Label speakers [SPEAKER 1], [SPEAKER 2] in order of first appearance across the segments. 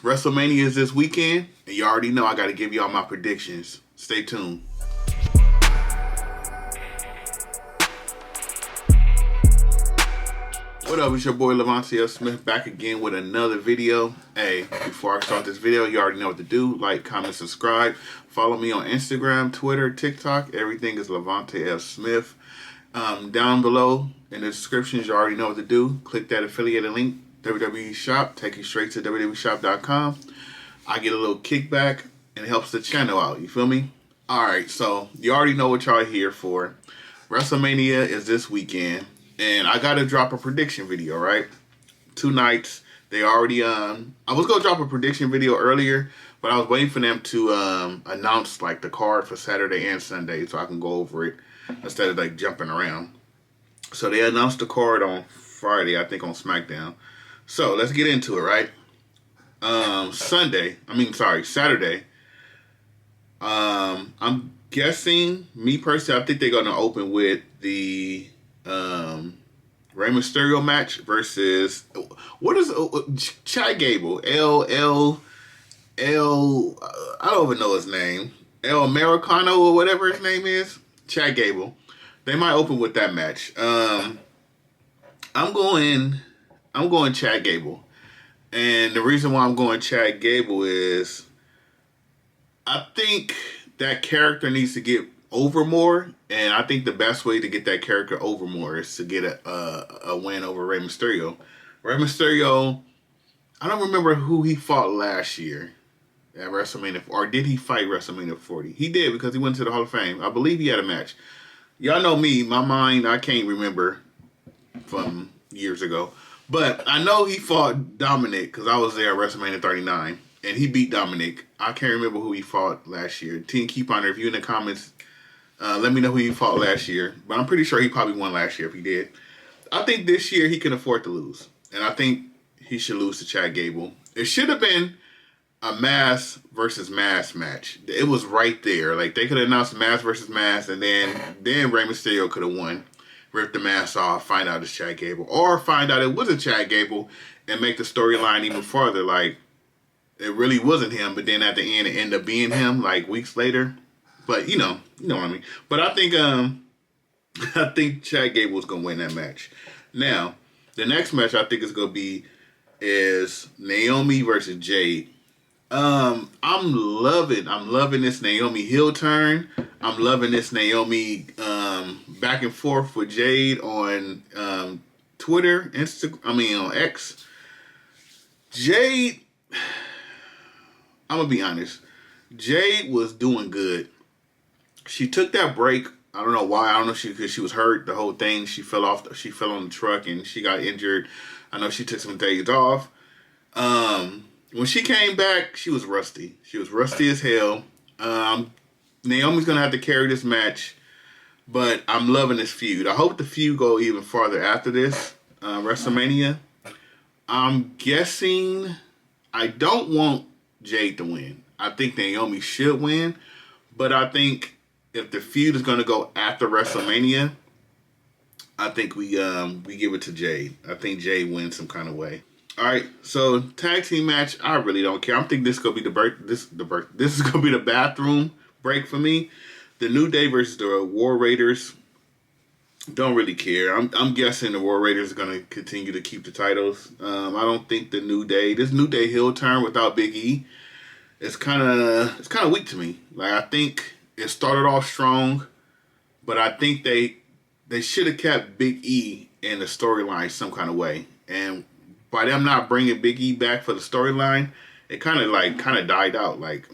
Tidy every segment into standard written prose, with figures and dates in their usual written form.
[SPEAKER 1] WrestleMania is this weekend, and you already know I got to give y'all my predictions. Stay tuned. What up, it's your boy Lavonte Smith back again with another video. Hey, before I start this video, you already know what to do. Like, comment, subscribe. Follow me on Instagram, Twitter, TikTok. Everything is Lavonte F. Smith. Down below in the descriptions, you already know what to do. Click that affiliated link, WWE Shop. Take you straight to WWEshop.com. I get a little kickback, and it helps the channel out. You feel me? Alright, so you already know what y'all are here for. WrestleMania is this weekend. And I gotta drop a prediction video, right? 2 nights. They already I was gonna drop a prediction video earlier, but I was waiting for them to announce like the card for Saturday and Sunday so I can go over it instead of like jumping around. So they announced the card on Friday, I think on SmackDown. So let's get into it, right? Saturday. I'm guessing, me personally, I think they're gonna open with the Rey Mysterio match versus what is Chad Gable, I don't even know his name, El Americano or whatever his name is, Chad Gable. They might open with that match. I'm going Chad Gable, and the reason why I'm going Chad Gable is I think that character needs to get over more, and I think the best way to get that character over more is to get a win over Rey Mysterio. Rey Mysterio, I don't remember who he fought last year at WrestleMania, or did he fight WrestleMania 40? He did, because he went to the Hall of Fame. I believe he had a match. Y'all know me, my mind, I can't remember from years ago. But I know he fought Dominic, because I was there at WrestleMania 39, and he beat Dominic. I can't remember who he fought last year. Team Keep On Review in the comments. Let me know who he fought last year. But I'm pretty sure he probably won last year if he did. I think this year he can afford to lose. And I think he should lose to Chad Gable. It should have been a mass versus mass match. It was right there. Like, they could have announced mass versus mass, and then Rey Mysterio could have won. Rip the mask off, find out it's Chad Gable. Or find out it wasn't Chad Gable and make the storyline even farther. Like, it really wasn't him, but then at the end it ended up being him, like, weeks later. But you know what I mean. But I think Chad Gable was gonna win that match. Now, the next match I think is Naomi versus Jade. I'm loving this Naomi heel turn. I'm loving this Naomi back and forth with Jade on Twitter, on X. Jade, I'm gonna be honest. Jade was doing good. She took that break. I don't know why. I don't know because she was hurt. The whole thing. She fell on the truck and she got injured. I know she took some days off. When she came back, she was rusty. She was rusty as hell. Naomi's gonna have to carry this match, but I'm loving this feud. I hope the feud go even farther after this WrestleMania. I'm guessing I don't want Jade to win. I think Naomi should win, but I think if the feud is going to go after WrestleMania, I think we give it to Jade. I think Jade wins some kind of way. All right, so tag team match. I really don't care. I think this is gonna be This is gonna be the bathroom break for me. The New Day versus the War Raiders. Don't really care. I'm guessing the War Raiders are gonna continue to keep the titles. I don't think this New Day heel turn without Big E, it's kind of weak to me. Like, I think it started off strong, but I think they should have kept Big E in the storyline some kind of way. And by them not bringing Big E back for the storyline, it kind of died out. Like,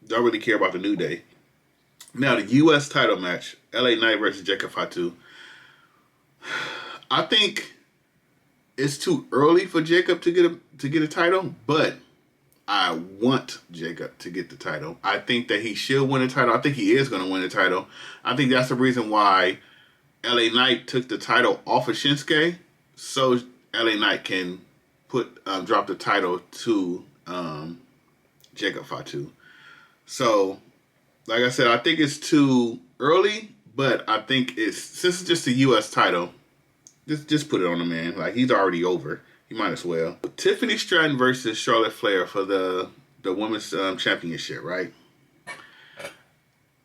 [SPEAKER 1] don't really care about the New Day. Now, the U.S. title match, LA Knight versus Jacob Fatu. I think it's too early for Jacob to get a title, but I want Jacob to get the title. I think that he should win the title. I think he is going to win the title. I think that's the reason why LA Knight took the title off of Shinsuke, so LA Knight can drop the title to Jacob Fatu. So, like I said, I think it's too early, but I think since it's just a U.S. title, just put it on the man. Like, he's already over. You might as well. Tiffany Stratton versus Charlotte Flair for the women's championship, right?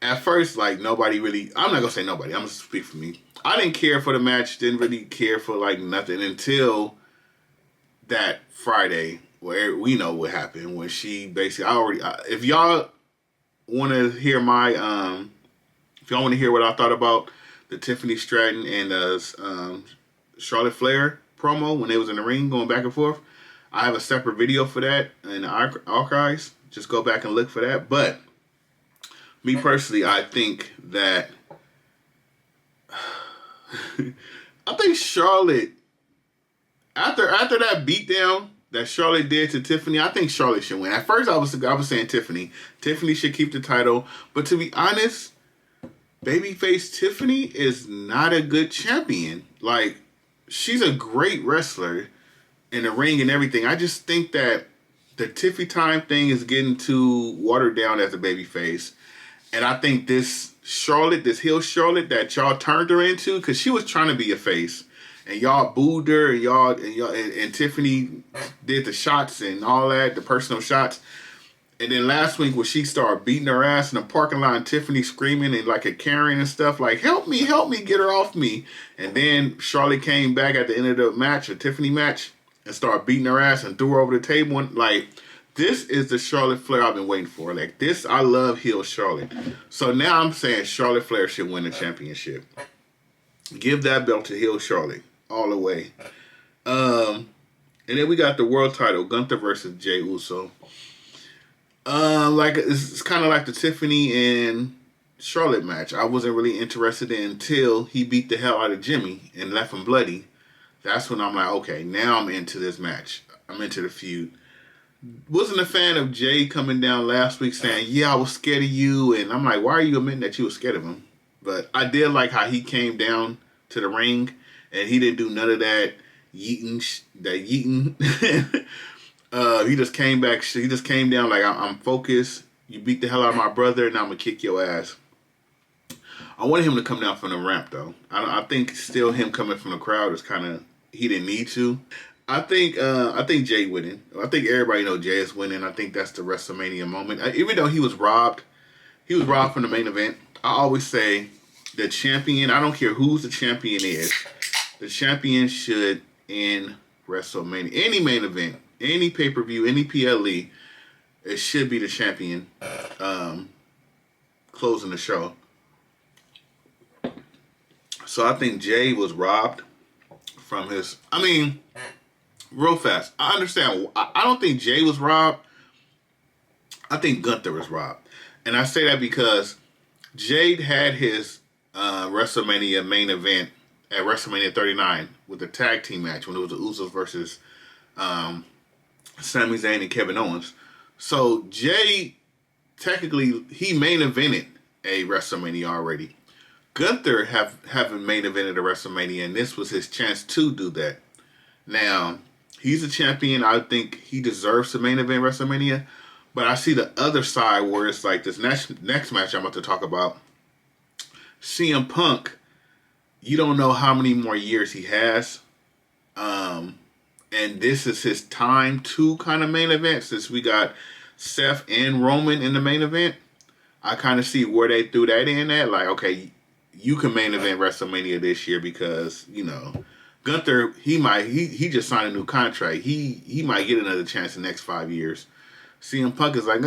[SPEAKER 1] At first, like, nobody really... I'm not going to say nobody. I'm going to speak for me. I didn't care for the match. Didn't really care for, like, nothing until that Friday where we know what happened. When she basically... if y'all want to hear my... if y'all want to hear what I thought about the Tiffany Stratton and Charlotte Flair promo when they was in the ring going back and forth, I have a separate video for that in the archives. Just go back and look for that. But... me personally, I think that Charlotte, after that beatdown that Charlotte did to Tiffany, I think Charlotte should win. At first, I was saying Tiffany. Tiffany should keep the title. But to be honest, babyface Tiffany is not a good champion. Like, she's a great wrestler in the ring and everything. I just think that the Tiffy time thing is getting too watered down as a babyface. And I think this heel Charlotte that y'all turned her into, because she was trying to be a face, and y'all booed her, and Tiffany did the shots and all that, the personal shots. And then last week when she started beating her ass in the parking lot, and Tiffany screaming and like a Karen and stuff, like, help me, get her off me. And then Charlotte came back at the end of the match, a Tiffany match, and started beating her ass and threw her over the table. And, like... this is the Charlotte Flair I've been waiting for. Like, this, I love heel Charlotte. So now I'm saying Charlotte Flair should win the championship. Give that belt to heel Charlotte all the way. And then we got the world title, Gunther versus Jey Uso. Like, it's kind of like the Tiffany and Charlotte match. I wasn't really interested in until he beat the hell out of Jimmy and left him bloody. That's when I'm like, okay, now I'm into this match. I'm into the feud. Wasn't a fan of Jay coming down last week saying, yeah, I was scared of you. And I'm like, why are you admitting that you were scared of him? But I did like how he came down to the ring and he didn't do none of that yeeting. He just came back. He just came down like, I'm focused. You beat the hell out of my brother and I'm going to kick your ass. I wanted him to come down from the ramp, though. I think still him coming from the crowd is kind of, he didn't need to. I think Jay winning. I think everybody knows Jay is winning. I think that's the WrestleMania moment. Even though he was robbed from the main event. I always say the champion, I don't care who's the champion is, the champion should end WrestleMania. Any main event, any pay-per-view, any PLE, it should be the champion closing the show. So I think Jay was robbed from his... I mean... real fast, I understand. I don't think Jay was robbed. I think Gunther was robbed. And I say that because Jade had his WrestleMania main event at WrestleMania 39 with the tag team match when it was the Usos versus Sami Zayn and Kevin Owens. So Jay, technically, he main evented a WrestleMania already. Gunther haven't main evented a WrestleMania, and this was his chance to do that. Now... he's a champion. I think he deserves to main event WrestleMania. But I see the other side where it's like this next match I'm about to talk about. CM Punk, you don't know how many more years he has. And this is his time to kind of main event. Since we got Seth and Roman in the main event, I kind of see where they threw that in at. Like, okay, you can main event WrestleMania this year because, you know... Gunther, he just signed a new contract. He might get another chance in the next 5 years. CM Punk is like,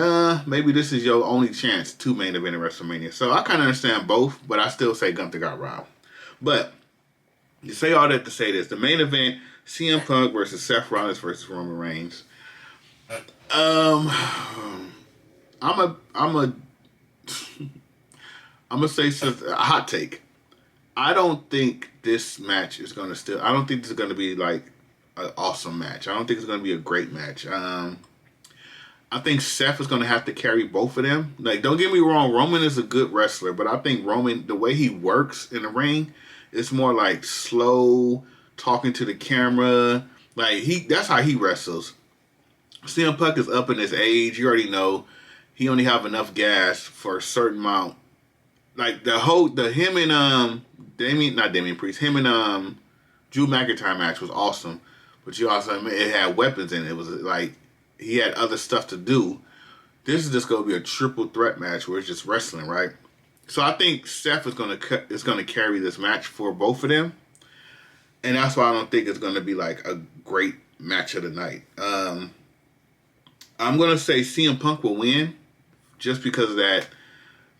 [SPEAKER 1] maybe this is your only chance to main event in WrestleMania. So I kind of understand both, but I still say Gunther got robbed. But you say all that to say this: the main event, CM Punk versus Seth Rollins versus Roman Reigns. I'm gonna say a hot take. I don't think this match is going to I don't think this is going to be like an awesome match. I don't think it's going to be a great match. I think Seth is going to have to carry both of them. Like, don't get me wrong, Roman is a good wrestler, but I think Roman, the way he works in the ring, it's more like slow, talking to the camera. Like, that's how he wrestles. CM Punk is up in his age. You already know he only have enough gas for a certain amount. Like, him and Damian Priest, him and Drew McIntyre match was awesome. but you also, I mean, it had weapons in it. It was like he had other stuff to do. This is just going to be a triple threat match where it's just wrestling, right? So I think Seth is going to carry this match for both of them, and that's why I don't think it's going to be like a great match of the night. I'm going to say CM Punk will win just because of that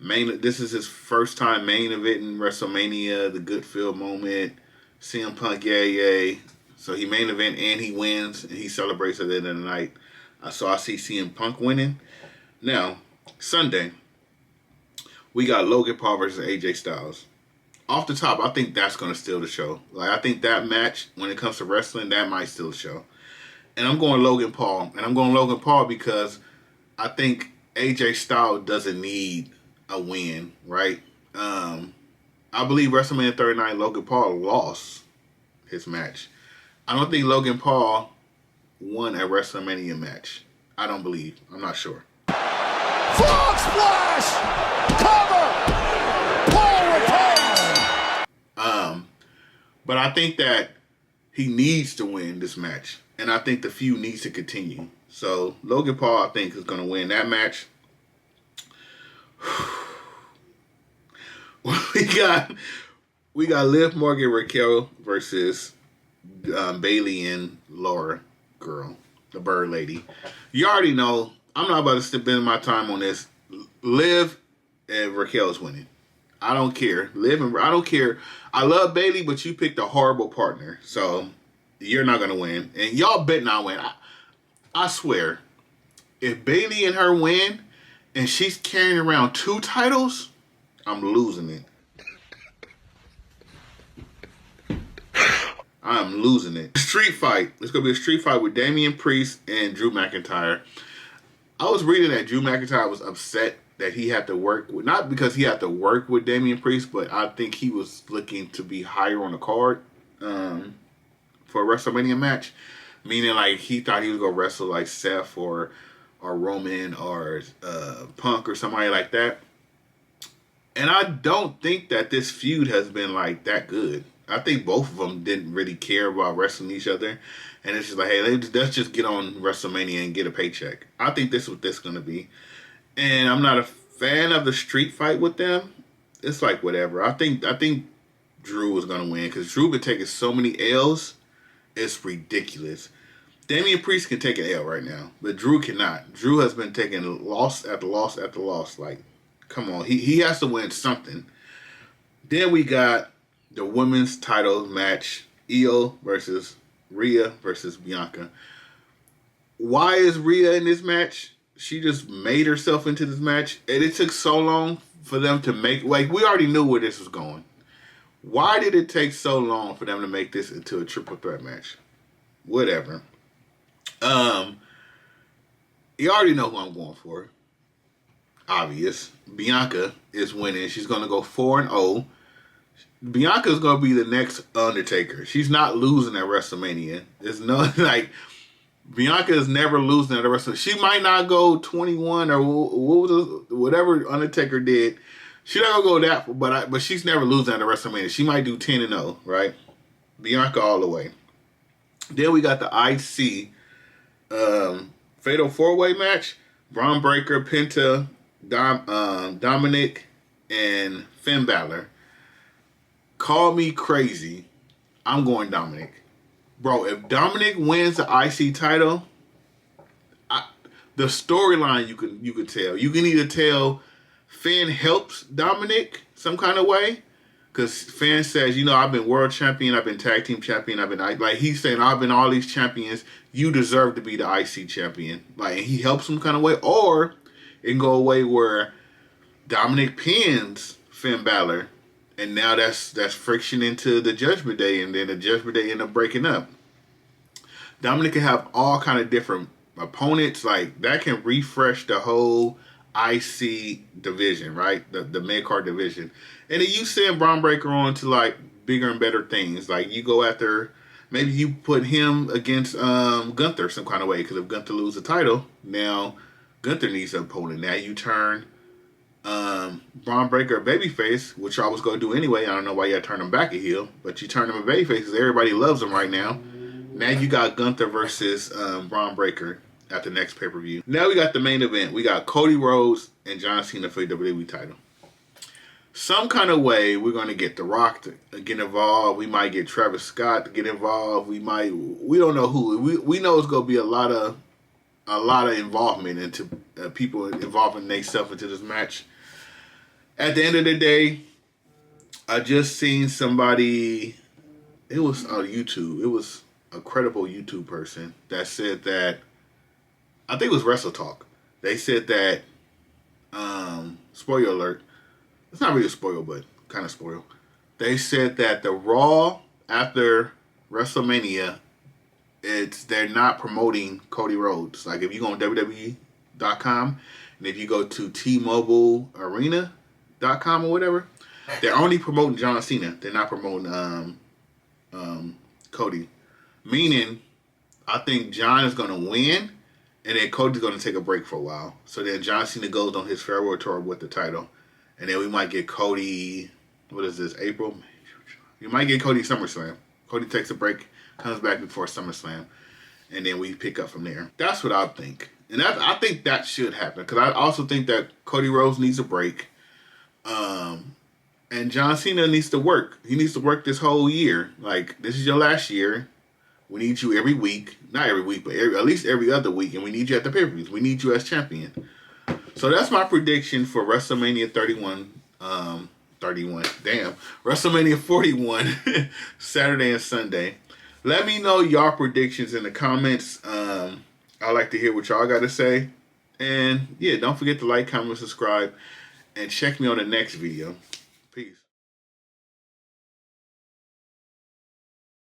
[SPEAKER 1] main. This is his first time main event in WrestleMania, the Goodfield moment. CM Punk, yay. So he main event and he wins and he celebrates at the end of the night. So I see CM Punk winning. Now, Sunday, we got Logan Paul versus AJ Styles. Off the top, I think that's going to steal the show. Like, I think that match, when it comes to wrestling, that might steal the show. And I'm going Logan Paul. And I'm going Logan Paul because I think AJ Styles doesn't need a win, right? I believe WrestleMania 39, Logan Paul lost his match. I don't think Logan Paul won a WrestleMania match. I don't believe. I'm not sure.
[SPEAKER 2] Frog splash! Cover! Paul retains!
[SPEAKER 1] But I think that he needs to win this match. And I think the feud needs to continue. So Logan Paul, I think, is going to win that match. we got Liv Morgan Raquel versus Bailey and Laura Girl, the Bird Lady. You already know. I'm not about to spend my time on this. Liv and Raquel is winning. I don't care. I don't care. I love Bailey, but you picked a horrible partner, so you're not gonna win. And y'all bet not win. I swear, if Bailey and her win, and she's carrying around 2 titles, I'm losing it. I'm losing it. Street fight. It's going to be a street fight with Damian Priest and Drew McIntyre. I was reading that Drew McIntyre was upset that he had to work with, not because he had to work with Damian Priest, but I think he was looking to be higher on the card for a WrestleMania match. Meaning, like, he thought he was going to wrestle like Seth or Roman or Punk or somebody like that. And I don't think that this feud has been like that good. I think both of them didn't really care about wrestling each other. And it's just like, hey, let's just get on WrestleMania and get a paycheck. I think this is what this is going to be. And I'm not a fan of the street fight with them. It's like whatever. I think Drew is going to win because Drew been taking so many L's. It's ridiculous. Damian Priest can take an L right now, but Drew cannot. Drew has been taking loss after loss after loss. Like, come on. He has to win something. Then we got the women's title match, Io versus Rhea versus Bianca. Why is Rhea in this match? She just made herself into this match, and it took so long for them to make. Like, we already knew where this was going. Why did it take so long for them to make this into a triple threat match? Whatever. You already know who I'm going for. Obvious. Bianca is winning. She's going to go 4-0. Bianca is going to be the next Undertaker. She's not losing at WrestleMania. There's no, like, Bianca is never losing at a WrestleMania. She might not go 21 or whatever Undertaker did. She's not going to go that, but she's never losing at a WrestleMania. She might do 10-0, right? Bianca all the way. Then we got the IC Fatal 4-Way match. Braun Breaker, Penta, Dominic, and Finn Balor. Call me crazy. I'm going Dominic. Bro, if Dominic wins the IC title, the storyline you could tell. You can either tell Finn helps Dominic some kind of way, because Finn says, you know, I've been world champion, I've been tag team champion, I've been, like, he's saying, I've been all these champions, you deserve to be the IC champion. Like, and he helps some kind of way. Or it can go away where Dominic pins Finn Balor, and now that's friction into the Judgment Day, and then the Judgment Day end up breaking up. Dominic can have all kind of different opponents, like, that can refresh the whole IC division, right? The mid-card division. And then you send Braun Breaker on to, like, bigger and better things. Like, you go after, maybe you put him against Gunther some kind of way, because if Gunther loses the title, now Gunther needs an opponent. Now you turn Braun Breaker a babyface, which I was going to do anyway. I don't know why you got to turn him back a heel, but you turn him a babyface because everybody loves him right now. Now you got Gunther versus Braun Breaker at the next pay-per-view. Now we got the main event. We got Cody Rhodes and John Cena for the WWE title. Some kind of way we're going to get The Rock to get involved. We might get Travis Scott to get involved. We don't know who. We know it's going to be a lot of involvement into people involving themselves into this match. At the end of the day, I just seen somebody. It was on YouTube. It was a credible YouTube person that said that. I think it was Wrestle Talk. They said that. Spoiler alert. It's not really a spoil, but kind of spoil. They said that the Raw after WrestleMania, they're not promoting Cody Rhodes. Like if you go on WWE.com and if you go to T-Mobile Arena.com or whatever, they're only promoting John Cena. They're not promoting Cody. Meaning, I think John is going to win, and then Cody's going to take a break for a while. So then John Cena goes on his farewell tour with the title. And then we might get Cody, what is this, April? You might get Cody SummerSlam. Cody takes a break, comes back before SummerSlam, and then we pick up from there. That's what I think. And I think that should happen, because I also think that Cody Rhodes needs a break. And John Cena needs to work. He needs to work this whole year. Like, this is your last year. We need you every week. Not every week, but at least every other week. And we need you at the pay-per-views. We need you as champion. So that's my prediction for WrestleMania 31. WrestleMania 41, Saturday and Sunday. Let me know y'all predictions in the comments. I'd like to hear what y'all got to say. And yeah, don't forget to like, comment, subscribe, and check me on the next video.